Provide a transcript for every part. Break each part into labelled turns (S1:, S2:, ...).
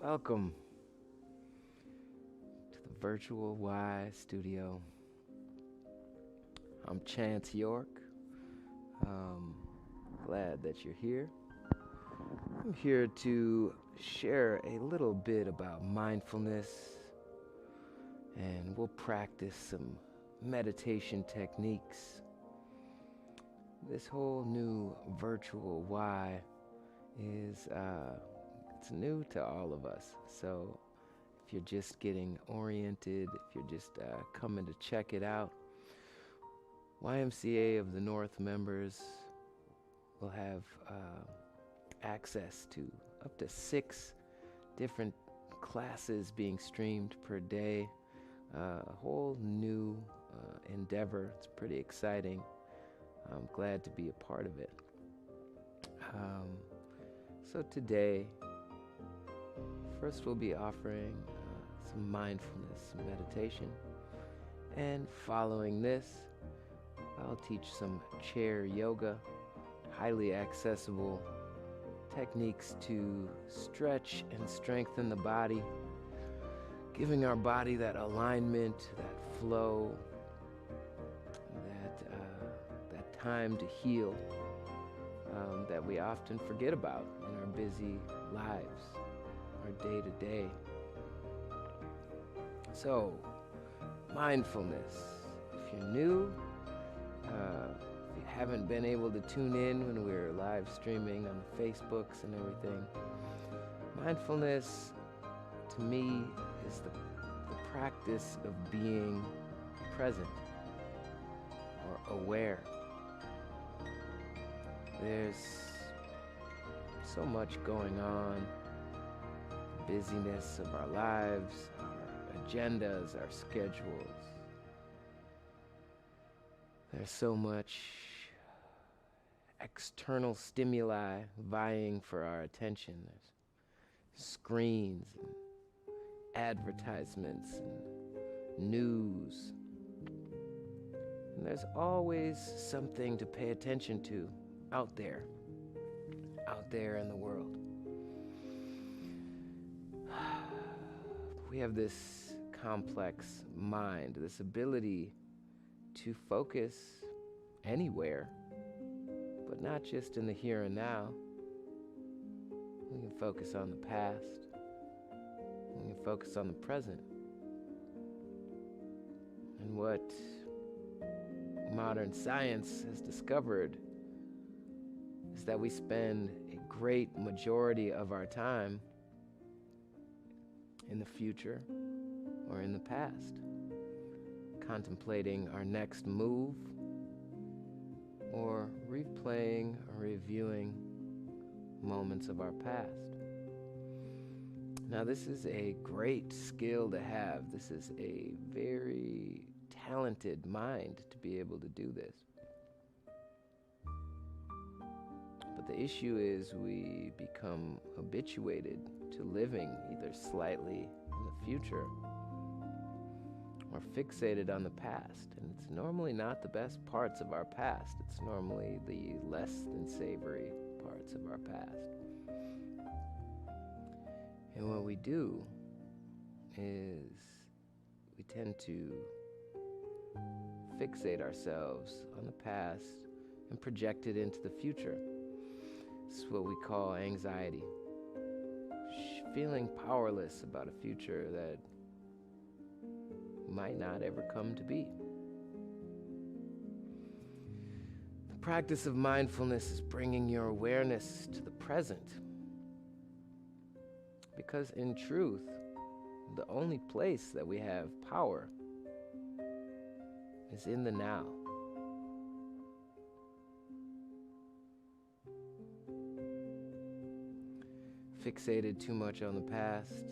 S1: Welcome to the Virtual Y Studio. I'm Chance York. Glad that you're here. I'm here to share a little bit about mindfulness, and we'll practice some meditation techniques. This whole new Virtual Y is it's new to all of us. So if you're just getting oriented, if you're just coming to check it out, YMCA of the North members will have access to up to 6 different classes being streamed per day. A whole new endeavor. It's pretty exciting. I'm glad to be a part of it. So today, first we'll be offering some mindfulness meditation, and following this, I'll teach some chair yoga, highly accessible techniques to stretch and strengthen the body, giving our body that alignment, that flow, that time to heal that we often forget about in our busy lives, our day-to-day. So, mindfulness. If you're new, if you haven't been able to tune in when we're live streaming on the Facebooks and everything, mindfulness to me is the practice of being present or aware. There's so much going on, the busyness of our lives, our agendas, our schedules. There's so much external stimuli vying for our attention. There's screens and advertisements and news. And there's always something to pay attention to out there in the world. We have this complex mind, this ability to focus anywhere, but not just in the here and now. We can focus on the past. We can focus on the present. And what modern science has discovered is that we spend a great majority of our time in the future or in the past, contemplating our next move or replaying or reviewing moments of our past. Now, this is a great skill to have. This is a very talented mind to be able to do this. But the issue is we become habituated to living either slightly in the future or fixated on the past. And it's normally not the best parts of our past. It's normally the less than savory parts of our past. And what we do is we tend to fixate ourselves on the past and project it into the future. This is what we call anxiety. Feeling powerless about a future that might not ever come to be. The practice of mindfulness is bringing your awareness to the present. Because in truth, the only place that we have power is in the now. Fixated too much on the past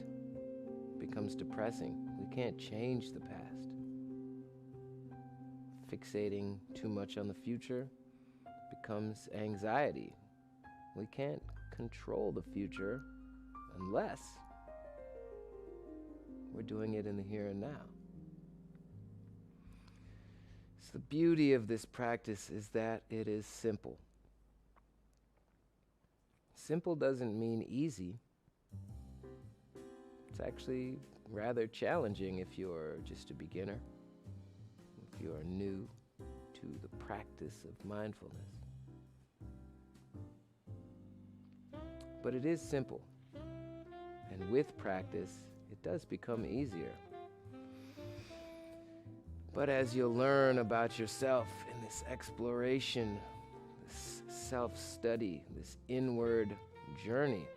S1: becomes depressing. We can't change the past. Fixating too much on the future becomes anxiety. We can't control the future unless we're doing it in the here and now. So the beauty of this practice is that it is simple. Simple doesn't mean easy. It's actually rather challenging if you're just a beginner, if you are new to the practice of mindfulness. But it is simple, and with practice, it does become easier. But as you'll learn about yourself in this exploration, this self-study, this inward journey,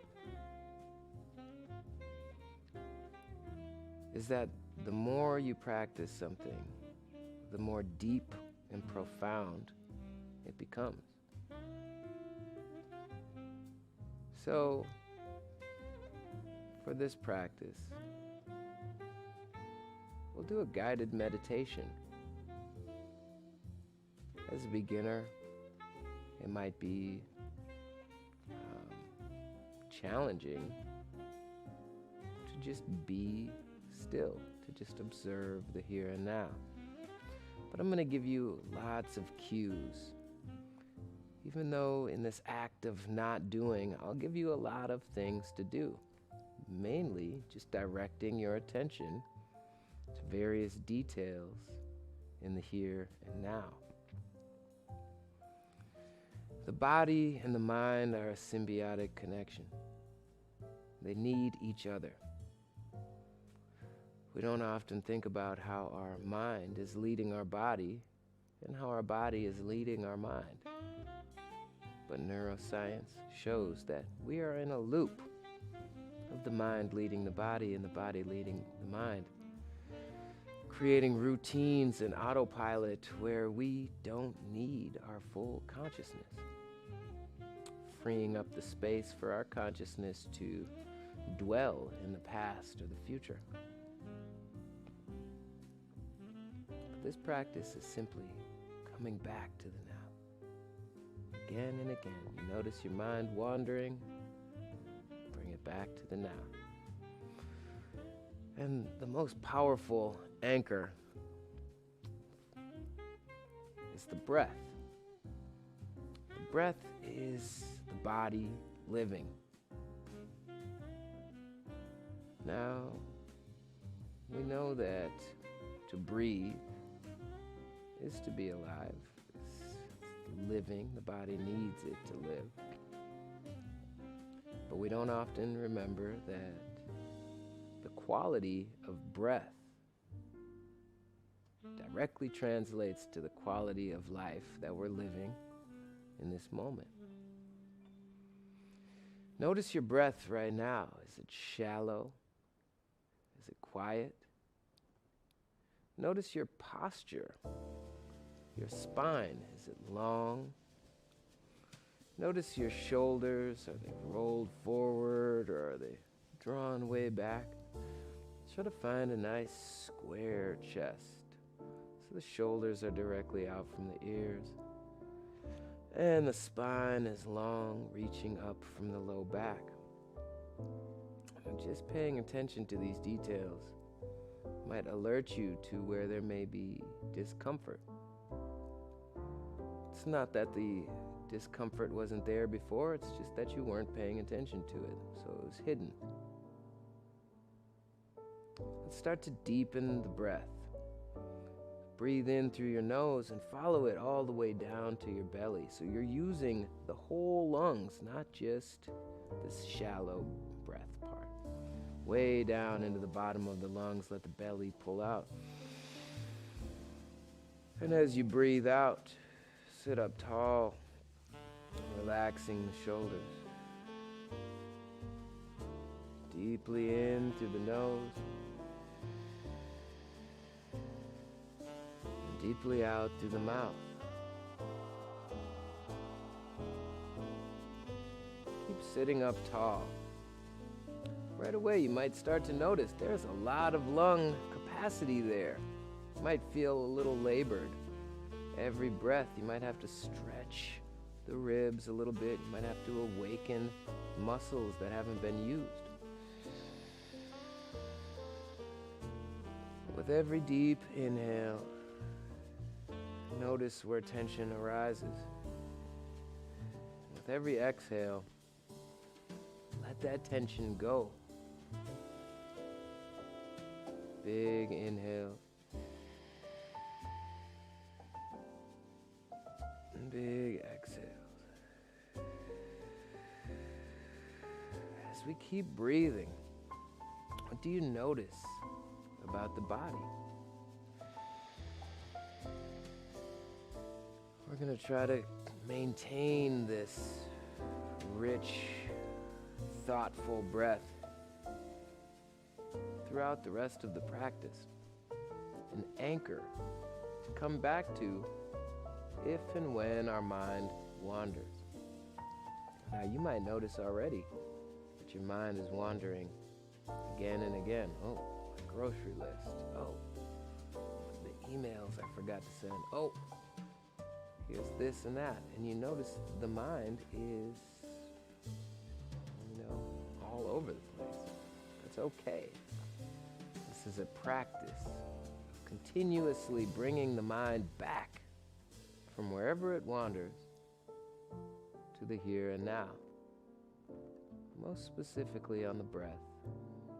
S1: is that the more you practice something, the more deep and profound it becomes. So, for this practice, we'll do a guided meditation. As a beginner, it might be challenging to just be still, to just observe the here and now. But I'm going to give you lots of cues. Even though in this act of not doing, I'll give you a lot of things to do. Mainly just directing your attention to various details in the here and now. The body and the mind are a symbiotic connection. They need each other. We don't often think about how our mind is leading our body and how our body is leading our mind. But neuroscience shows that we are in a loop of the mind leading the body and the body leading the mind, creating routines and autopilot where we don't need our full consciousness, freeing up the space for our consciousness to dwell in the past or the future. But this practice is simply coming back to the now. Again and again, you notice your mind wandering, bring it back to the now. And the most powerful anchor is the breath. The breath is the body living. Now, we know that to breathe is to be alive. It's living. The body needs it to live. But we don't often remember that the quality of breath directly translates to the quality of life that we're living in this moment. Notice your breath right now. Is it shallow? Is it quiet? Notice your posture. Your spine, is it long? Notice your shoulders. Are they rolled forward or are they drawn way back? Try to find a nice square chest. So the shoulders are directly out from the ears. And the spine is long, reaching up from the low back. And just paying attention to these details might alert you to where there may be discomfort. It's not that the discomfort wasn't there before, it's just that you weren't paying attention to it, so it was hidden. Let's start to deepen the breath. Breathe in through your nose and follow it all the way down to your belly. So you're using the whole lungs, not just this shallow breath part. Way down into the bottom of the lungs, let the belly pull out. And as you breathe out, sit up tall, relaxing the shoulders. Deeply in through the nose. And deeply out through the mouth. Keep sitting up tall. Right away, you might start to notice there's a lot of lung capacity there. You might feel a little labored. Every breath, you might have to stretch the ribs a little bit. You might have to awaken muscles that haven't been used. With every deep inhale, notice where tension arises. With every exhale, let that tension go. Big inhale. And big exhale. As we keep breathing, what do you notice about the body? We're going to try to maintain this rich, thoughtful breath throughout the rest of the practice. An anchor to come back to if and when our mind wanders. Now you might notice already that your mind is wandering again and again. Oh, my grocery list. Oh, the emails I forgot to send. Oh, here's this and that. And you notice the mind is, all over the place. That's okay. This is a practice of continuously bringing the mind back from wherever it wanders to the here and now. Most specifically on the breath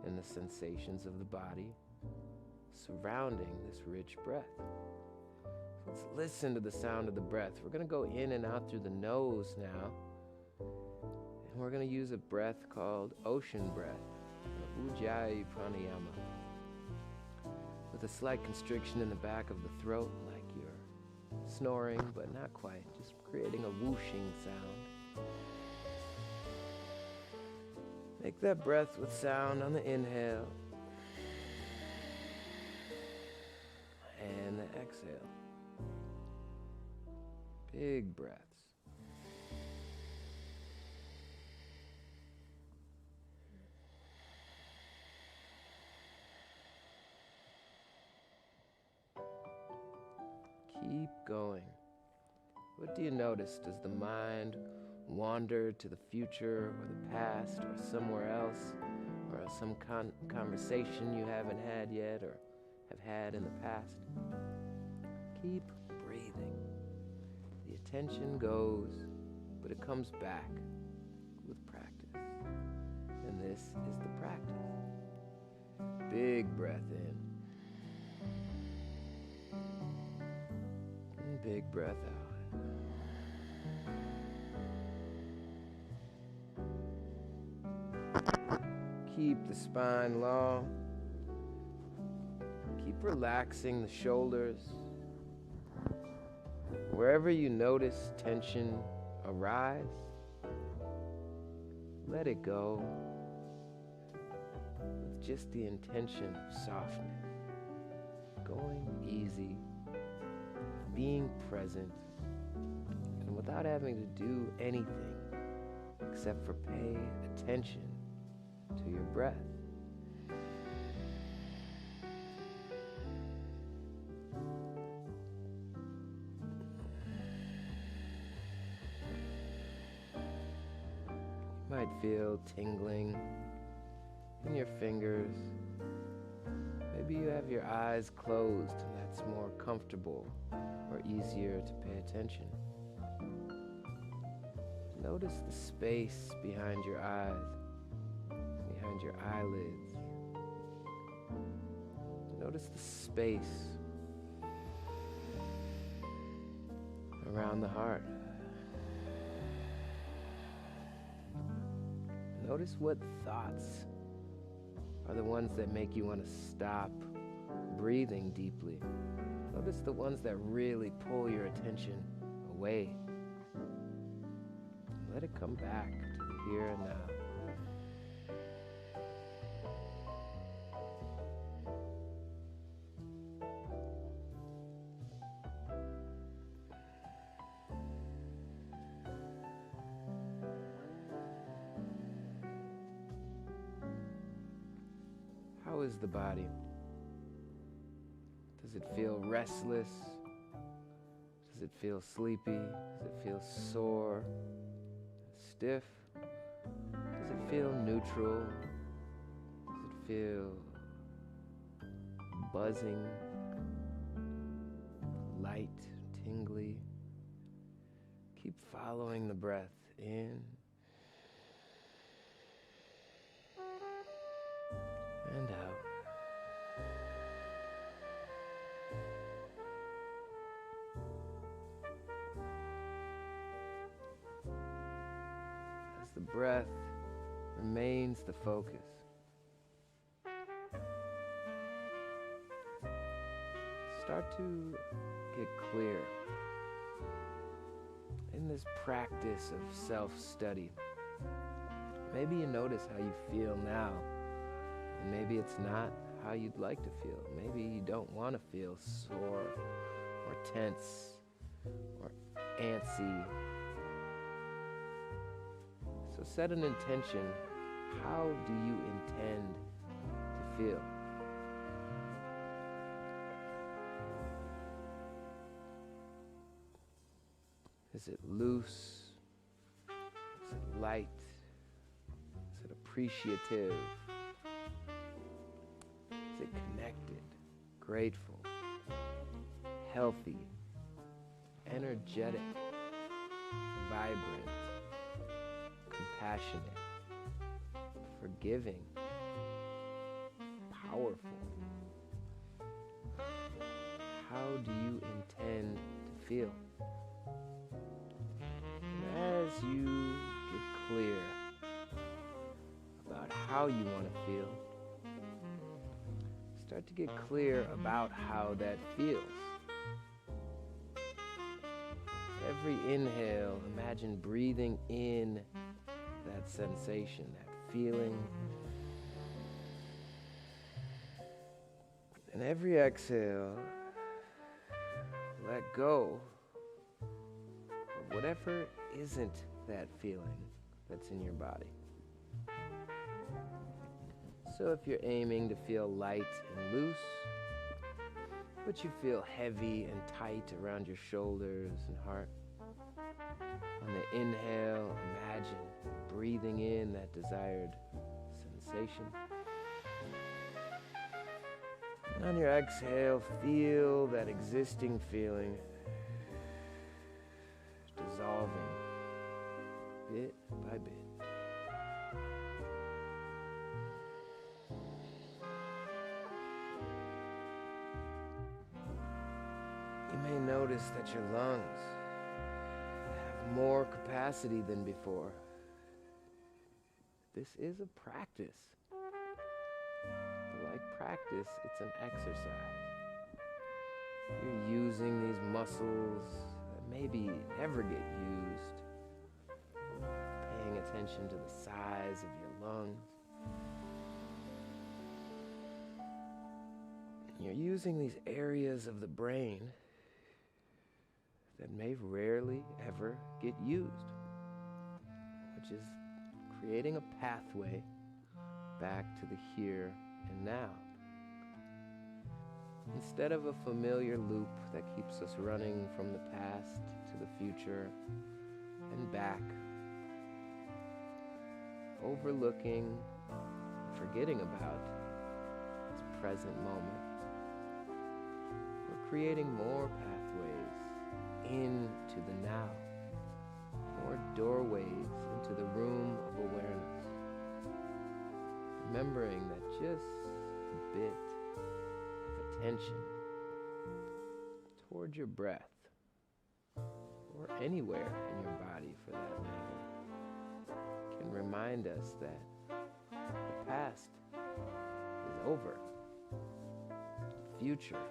S1: and the sensations of the body surrounding this rich breath. Let's listen to the sound of the breath. We're going to go in and out through the nose now. And we're going to use a breath called ocean breath, Ujjayi Pranayama, with a slight constriction in the back of the throat, like you're snoring, but not quite, just creating a whooshing sound. Make that breath with sound on the inhale and the exhale. Big breaths. Keep going. What do you notice? Does the mind wander to the future or the past or somewhere else, or some conversation you haven't had yet or have had in the past? Keep breathing. The attention goes, but it comes back with practice. And this is the practice. Big breath in. And big breath out. Keep the spine long. Keep relaxing the shoulders. Wherever you notice tension arise, let it go with just the intention of softness, going easy, being present, and without having to do anything except for pay attention to your breath. You might feel tingling in your fingers. Maybe you have your eyes closed and that's more comfortable or easier to pay attention. Notice the space behind your eyes, behind your eyelids. Notice the space around the heart. Notice what thoughts are the ones that make you want to stop breathing deeply. Notice the ones that really pull your attention away. Let it come back to the here and now. How is the body? Does it feel restless? Does it feel sleepy? Does it feel sore? Stiff? Does it feel neutral? Does it feel buzzing, light, tingly? Keep following the breath in and out. the breath remains the focus. Start to get clear in this practice of self-study. Maybe you notice how you feel now, and maybe it's not how you'd like to feel. Maybe you don't want to feel sore or tense or antsy. So set an intention. How do you intend to feel? Is it loose? Is it light? Is it appreciative? Is it connected, grateful, healthy, energetic, vibrant, compassionate, forgiving, powerful? How do you intend to feel? As you get clear about how you want to feel, start to get clear about how that feels. Every inhale, imagine breathing in that sensation, that feeling. And every exhale, let go of whatever isn't that feeling that's in your body. So if you're aiming to feel light and loose, but you feel heavy and tight around your shoulders and heart, on the inhale, imagine breathing in that desired sensation. And on your exhale, feel that existing feeling dissolving bit by bit. You may notice that your lungs have more capacity than before. This is a practice. But like practice, it's an exercise. You're using these muscles that maybe never get used. Paying attention to the size of your lungs. You're using these areas of the brain that may rarely ever get used, which is creating a pathway back to the here and now. Instead of a familiar loop that keeps us running from the past to the future and back, overlooking, forgetting about this present moment, we're creating more pathways into the now, more doorways into the room of awareness, remembering that just a bit of attention toward your breath, or anywhere in your body for that matter, can remind us that the past is over. The future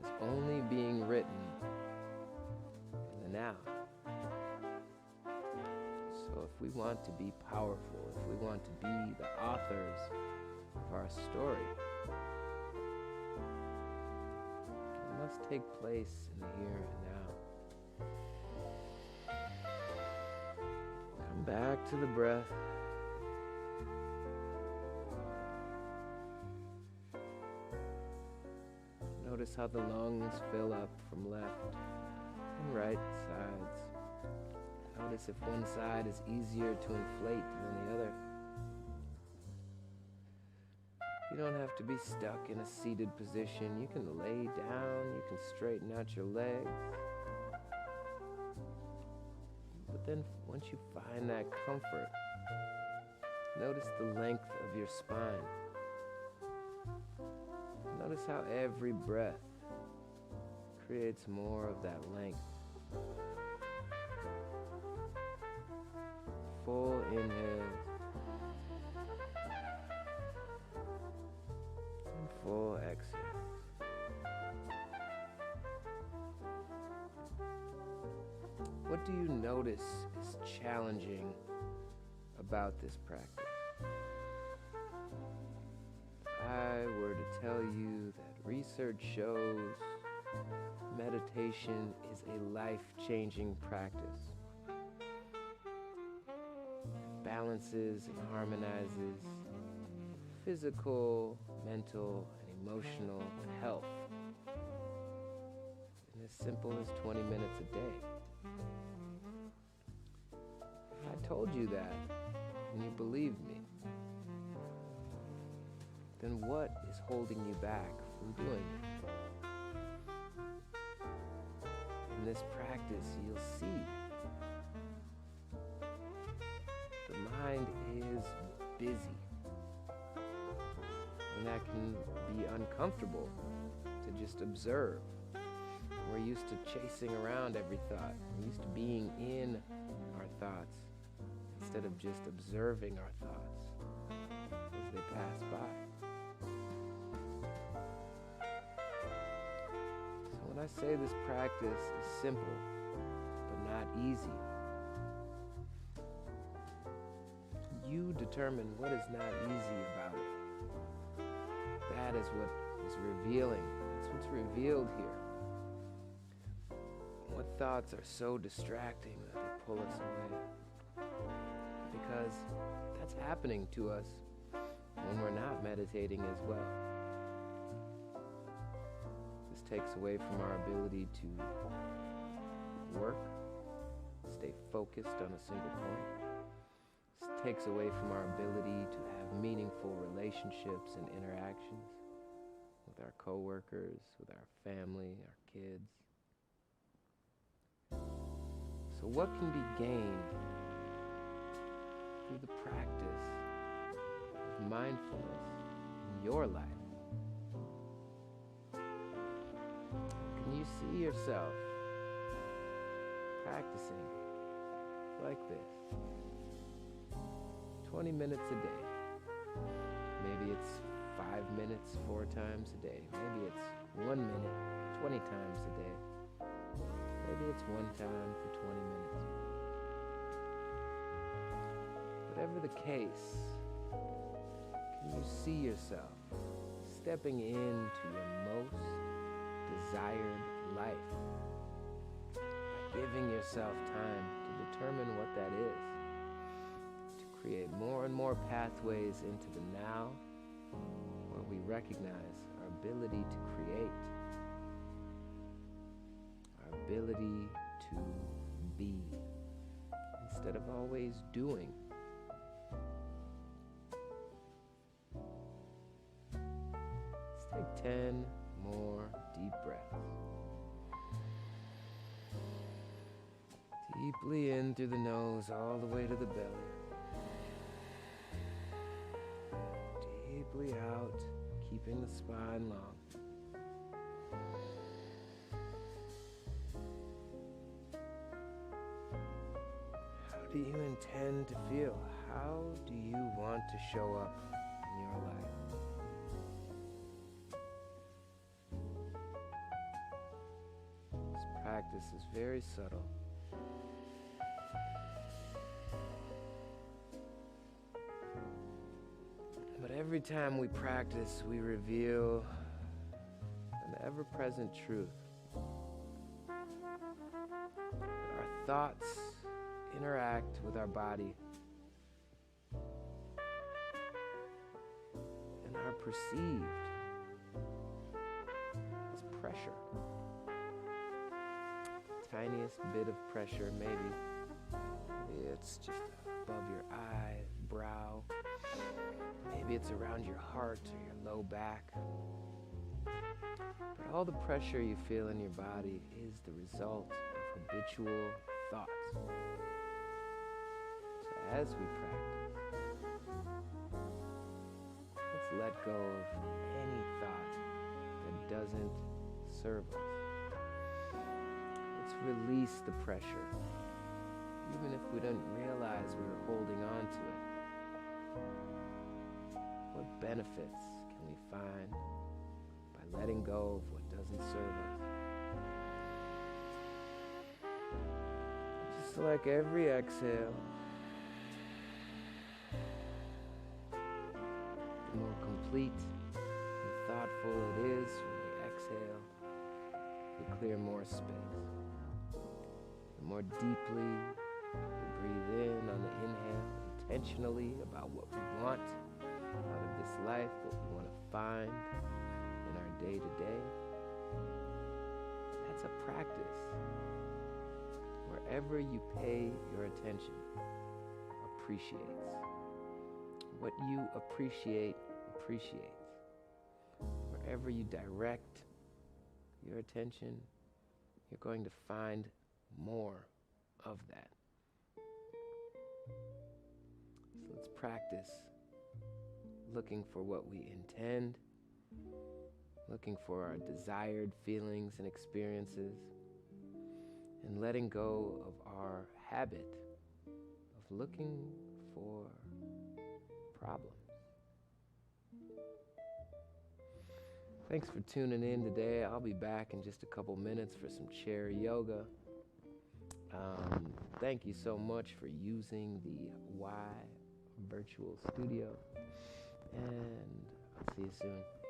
S1: is only being written in the now. So if we want to be powerful, if we want to be the authors of our story, it must take place in the here and now. Come back to the breath. Notice how the lungs fill up from left and right sides. Notice if one side is easier to inflate than the other. You don't have to be stuck in a seated position. You can lay down, you can straighten out your legs. But then once you find that comfort, notice the length of your spine. Notice how every breath creates more of that length. full inhales and full exhales. What do you notice is challenging about this practice? If I were to tell you that research shows meditation is a life-changing practice, it balances and harmonizes physical, mental, and emotional health in as simple as 20 minutes a day. If I told you that and you believed me, then what is holding you back from doing it? In this practice, you'll see the mind is busy, and that can be uncomfortable to just observe. We're used to chasing around every thought. We're used to being in our thoughts instead of just observing our thoughts as they pass by. So when I say this practice is simple but not easy, you determine what is not easy about it. That is what is revealing. That's what's revealed here. What thoughts are so distracting that they pull us away? Because that's happening to us when we're not meditating as well. This takes away from our ability to work, stay focused on a single point. This takes away from our ability to have meaningful relationships and interactions with our coworkers, with our family, our kids. So what can be gained through the practice of mindfulness in your life? Can you see yourself practicing like this? 20 minutes a day. Maybe it's 5 minutes 4 times a day. Maybe it's 1 minute 20 times a day. Maybe it's 1 time for 20 minutes. Whatever the case, can you see yourself stepping into your most desired life by giving yourself time to determine what that is, to create more and more pathways into the now where we recognize our ability to create, our ability to be instead of always doing. Let's take 10 more deep breaths. Deeply in through the nose, all the way to the belly. Deeply out, keeping the spine long. How do you intend to feel? How do you want to show up in your life? This practice is very subtle. But every time we practice, we reveal an ever-present truth. Our thoughts interact with our body and are perceived as pressure. Tiniest bit of pressure, maybe it's just above your eye, brow. Maybe it's around your heart or your low back. But all the pressure you feel in your body is the result of habitual thoughts. So as we practice, let's let go of any thought that doesn't serve us. Let's release the pressure. even if we didn't realize we were holding on to it. What benefits can we find by letting go of what doesn't serve us? Just like every exhale, the more complete and thoughtful it is when we exhale, we clear more space. The more deeply we breathe in on the inhale, intentionally about what we want out of this life, what we want to find in our day-to-day. That's a practice. Wherever you pay your attention, appreciates. What you appreciate, appreciates. Wherever you direct your attention, you're going to find more of that. So let's practice looking for what we intend, looking for our desired feelings and experiences, and letting go of our habit of looking for problems. Thanks for tuning in today. I'll be back in just a couple minutes for some chair yoga. Thank you so much for using the Y Virtual Studio, and I'll see you soon.